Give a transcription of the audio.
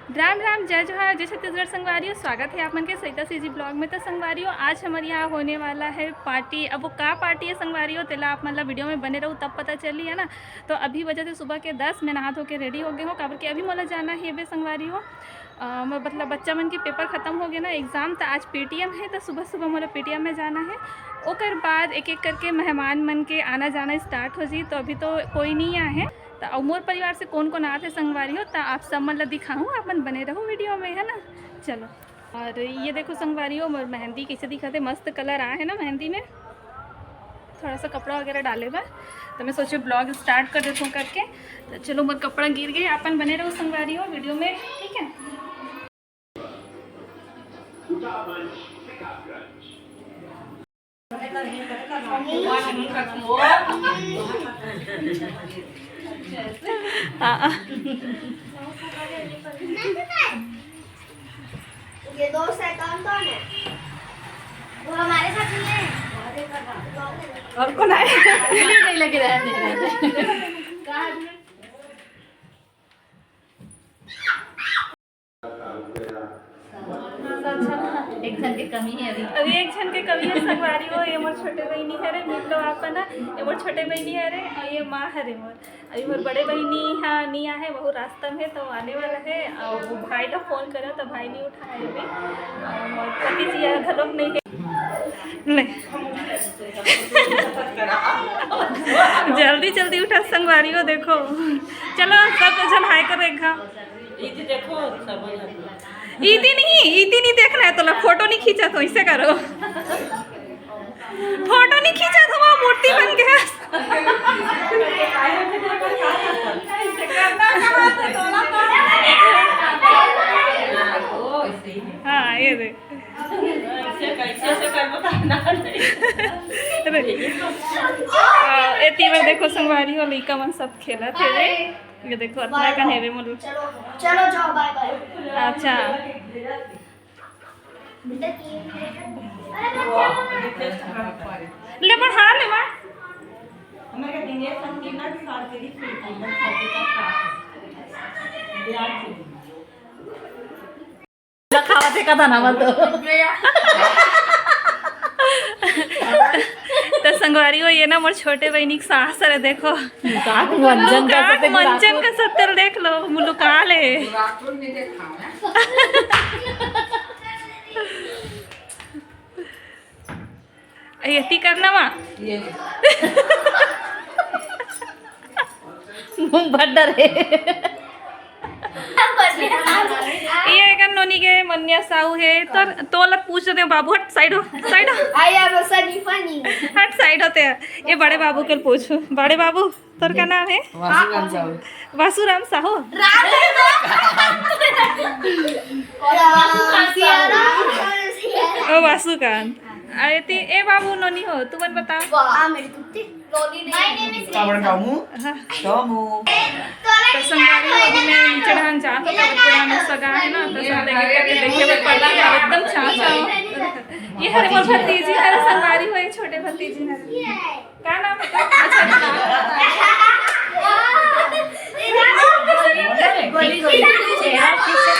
राम राम जय जोहार जय छत्तीसगढ़ संगवारियों। स्वागत है आप मन के सरिता सीजी ब्लॉग में। तो संगवारियों आज हमारे यहाँ होने वाला है पार्टी। अब वो का पार्टी है संगवारियों तेला आप मतलब वीडियो में बने रहो तब पता चली है ना। तो अभी वजह से सुबह के 10 मैं नहा धो के रेडी हो गए हो काबर के अभी मोला जाना है बे संगवारियों। मतलब बच्चा मन की पेपर ख़त्म हो गया ना एग्ज़ाम। तो आज पेटीएम है तो सुबह सुबह मोला पेटीएम में जाना है। ओकर बाद एक एक करके मेहमान मन के आना जाना स्टार्ट हो जी। तो अभी तो कोई नहीं आए हैं। तो मोर परिवार से कौन कौन आते संगवारी हो तो आप सब मतलब दिखाऊँ आप मन बने रहो वीडियो में है ना। चलो और ये देखो संगवारी हो मोर मेहंदी कैसे दिखाते मस्त कलर आए है ना मेहंदी में। थोड़ा सा कपड़ा वगैरह डाले हुआ तो मैं सोची ब्लॉग स्टार्ट कर देता हूँ करके। तो चलो मोर कपड़ा गिर गए अपन बने रहो संगवारी हो वीडियो में ठीक है। ये दोस्त है कौन है? वो हमारे साथ नहीं है। और कौन आए? नहीं लगे रहने। एक जन की कमी है अभी एक जन के कमी है संगवारी हो। ये मोर छोटे बहनी है रे मिल लो आप ना। ये मोर छोटे बहनी है रे और ये माँ है रे मोर। अभी मोर बड़े बहनी हाँ नहीं आए वो रास्ता में तो आने वाला है। और वो भाई का फ़ोन करा तो भाई नहीं उठाए अभी। और मोर पति जी घलोक नहीं है जल्दी जल्दी उठा संगवारी हो देखो। चलो सब जन हाय कर रेखा देखो इतनी नहीं देखना है तो फोटो नहीं खींचा तो ऐसे करो। फोटो नहीं खींचा तो वहाँ मूर्ति बन गया। हाँ ये देख तीवर देखो संगवारी हो लइका मन सब खेला थे रे। ये देखो अपना का नेवे मोल चलो जाओ बाय बाय। अच्छा ले बढ़ा ले मां हमारे दिनेश संगीना सारकेरी खावाते का था ना मत तो संगवारी हो ये ना मोर छोटे बहनी के सास है देखो। मंजन मंचन का सत्तर देख लो मुलुका ले। ये करना माँ मुंह भड्डर है ये का नोनी के मन्या साहू है तो तोला पूछ रहे हो बाबू हट साइड हो साइड हो। I am Sunny funny. हट साइड होते हैं। ये बड़े बाबू के पूछो बड़े बाबू तोर का नाम है वासुराम साहू। ओ वासुकांत आयती ए बाबू नोनी हो तू मन बता। मेरी कुत्ती नोनी नहीं। तो संगवारी हो अभी मैं नीचे ढंग जा तो पुराना सगा है ना तो सब लेके देखे में पड़ गया एकदम छा। ये हरे मोर भतीजी हरे संगवारी हो एक छोटे भतीजी है क्या नाम है? अच्छा